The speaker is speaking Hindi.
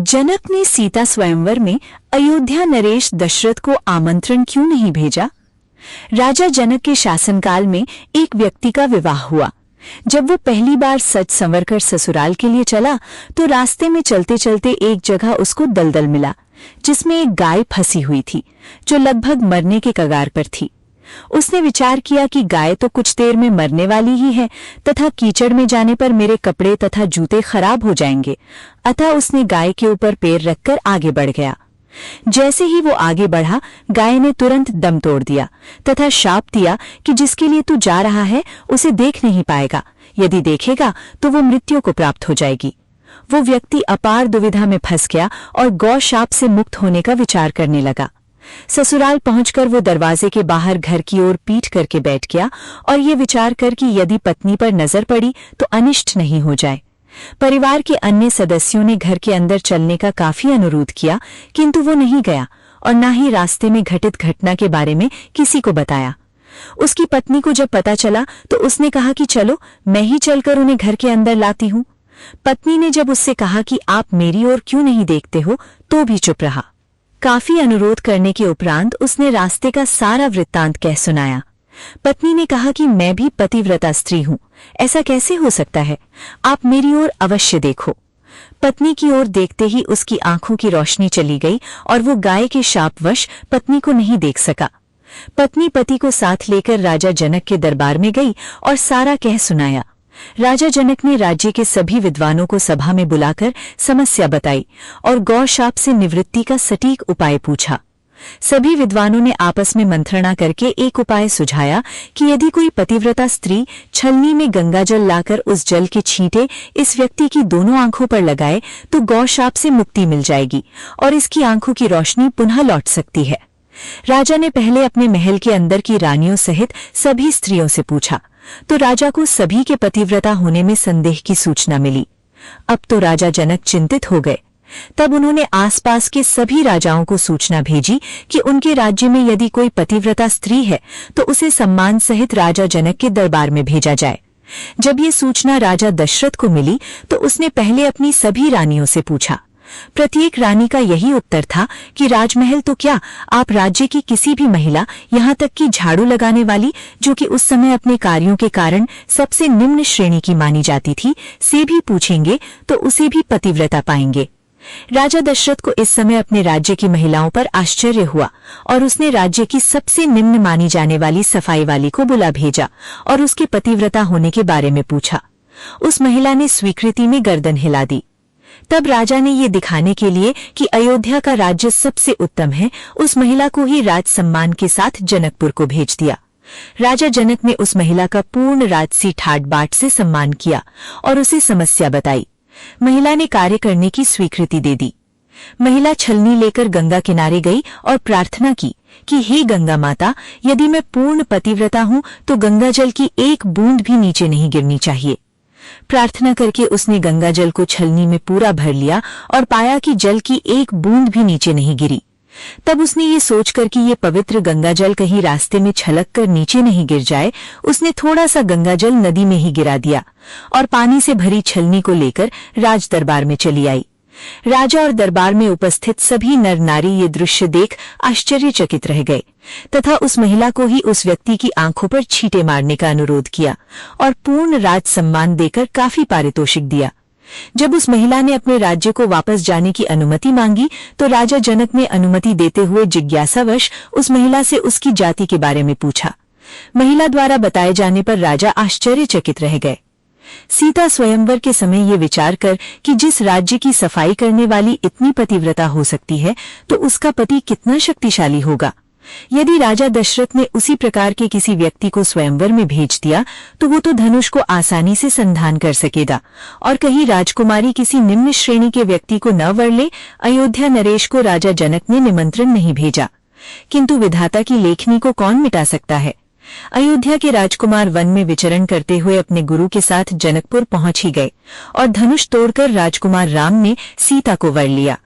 जनक ने सीता स्वयंवर में अयोध्या नरेश दशरथ को आमंत्रण क्यों नहीं भेजा? राजा जनक के शासनकाल में एक व्यक्ति का विवाह हुआ। जब वो पहली बार सज संवरकर ससुराल के लिए चला तो रास्ते में चलते चलते एक जगह उसको दलदल मिला जिसमें एक गाय फंसी हुई थी जो लगभग मरने के कगार पर थी। उसने विचार किया कि गाय तो कुछ देर में मरने वाली ही है तथा कीचड़ में जाने पर मेरे कपड़े तथा जूते खराब हो जाएंगे, अतः उसने गाय के ऊपर पैर रखकर आगे बढ़ गया। जैसे ही वो आगे बढ़ा, गाय ने तुरंत दम तोड़ दिया तथा शाप दिया कि जिसके लिए तू जा रहा है उसे देख नहीं पाएगा, यदि देखेगा तो वो मृत्यु को प्राप्त हो जाएगी। वो व्यक्ति अपार दुविधा में फंस गया और गौ शाप से मुक्त होने का विचार करने लगा। ससुराल पहुंचकर वो दरवाजे के बाहर घर की ओर पीठ करके बैठ गया और ये विचार कर कि यदि पत्नी पर नजर पड़ी तो अनिष्ट नहीं हो जाए। परिवार के अन्य सदस्यों ने घर के अंदर चलने का काफी अनुरोध किया, किंतु वो नहीं गया और न ही रास्ते में घटित घटना के बारे में किसी को बताया। उसकी पत्नी को जब पता चला तो उसने कहा कि चलो मैं ही चलकर उन्हें घर के अंदर लाती हूँ। पत्नी ने जब उससे कहा कि आप मेरी ओर क्यों नहीं देखते हो, तो भी चुप रहा। काफी अनुरोध करने के उपरांत उसने रास्ते का सारा वृत्तांत कह सुनाया। पत्नी ने कहा कि मैं भी पतिव्रता स्त्री हूँ, ऐसा कैसे हो सकता है, आप मेरी ओर अवश्य देखो। पत्नी की ओर देखते ही उसकी आंखों की रोशनी चली गई और वो गाय के शापवश पत्नी को नहीं देख सका। पत्नी पति को साथ लेकर राजा जनक के दरबार में गई और सारा कह सुनाया। राजा जनक ने राज्य के सभी विद्वानों को सभा में बुलाकर समस्या बताई और गौ शाप से निवृत्ति का सटीक उपाय पूछा। सभी विद्वानों ने आपस में मंत्रणा करके एक उपाय सुझाया कि यदि कोई पतिव्रता स्त्री छलनी में गंगाजल लाकर उस जल के छींटे इस व्यक्ति की दोनों आंखों पर लगाए तो गौ शाप से मुक्ति मिल जाएगी और इसकी आंखों की रोशनी पुनः लौट सकती है। राजा ने पहले अपने महल के अंदर की रानियों सहित सभी स्त्रियों से पूछा तो राजा को सभी के पतिव्रता होने में संदेह की सूचना मिली। अब तो राजा जनक चिंतित हो गए। तब उन्होंने आसपास के सभी राजाओं को सूचना भेजी कि उनके राज्य में यदि कोई पतिव्रता स्त्री है तो उसे सम्मान सहित राजा जनक के दरबार में भेजा जाए। जब ये सूचना राजा दशरथ को मिली तो उसने पहले अपनी सभी रानियों से पूछा। प्रत्येक रानी का यही उत्तर था कि राजमहल तो क्या, आप राज्य की किसी भी महिला, यहाँ तक कि झाड़ू लगाने वाली, जो कि उस समय अपने कार्यों के कारण सबसे निम्न श्रेणी की मानी जाती थी, से भी पूछेंगे तो उसे भी पतिव्रता पाएंगे। राजा दशरथ को इस समय अपने राज्य की महिलाओं पर आश्चर्य हुआ और उसने राज्य की सबसे निम्न मानी जाने वाली सफाई वाली को बुला भेजा और उसके पतिव्रता होने के बारे में पूछा। उस महिला ने स्वीकृति में गर्दन हिला दी। तब राजा ने ये दिखाने के लिए कि अयोध्या का राज्य सबसे उत्तम है, उस महिला को ही राज सम्मान के साथ जनकपुर को भेज दिया। राजा जनक ने उस महिला का पूर्ण राजसी ठाट बाट से सम्मान किया और उसे समस्या बताई। महिला ने कार्य करने की स्वीकृति दे दी। महिला छलनी लेकर गंगा किनारे गई और प्रार्थना की कि हे गंगा माता, यदि मैं पूर्ण पतिव्रता हूँ तो गंगा जल की एक बूंद भी नीचे नहीं गिरनी चाहिए। प्रार्थना करके उसने गंगा जल को छलनी में पूरा भर लिया और पाया कि जल की एक बूंद भी नीचे नहीं गिरी। तब उसने ये सोचकर कि ये पवित्र गंगा जल कहीं रास्ते में छलक कर नीचे नहीं गिर जाए, उसने थोड़ा सा गंगा जल नदी में ही गिरा दिया और पानी से भरी छलनी को लेकर राज दरबार में चली आई। राजा और दरबार में उपस्थित सभी नर नारी ये दृश्य देख आश्चर्यचकित रह गए तथा उस महिला को ही उस व्यक्ति की आंखों पर छींटे मारने का अनुरोध किया और पूर्ण राज सम्मान देकर काफी पारितोषिक दिया। जब उस महिला ने अपने राज्य को वापस जाने की अनुमति मांगी तो राजा जनक ने अनुमति देते हुए जिज्ञासावश उस महिला से उसकी जाति के बारे में पूछा। महिला द्वारा बताए जाने पर राजा आश्चर्यचकित रह गए। सीता स्वयंवर के समय ये विचार कर कि जिस राज्य की सफाई करने वाली इतनी पतिव्रता हो सकती है तो उसका पति कितना शक्तिशाली होगा। यदि राजा दशरथ ने उसी प्रकार के किसी व्यक्ति को स्वयंवर में भेज दिया तो वो तो धनुष को आसानी से संधान कर सकेगा और कहीं राजकुमारी किसी निम्न श्रेणी के व्यक्ति को न वर ले। अयोध्या नरेश को राजा जनक ने निमंत्रण नहीं भेजा, किंतु विधाता की लेखनी को कौन मिटा सकता है। अयोध्या के राजकुमार वन में विचरण करते हुए अपने गुरु के साथ जनकपुर पहुंच ही गए और धनुष तोड़कर राजकुमार राम ने सीता को वर लिया।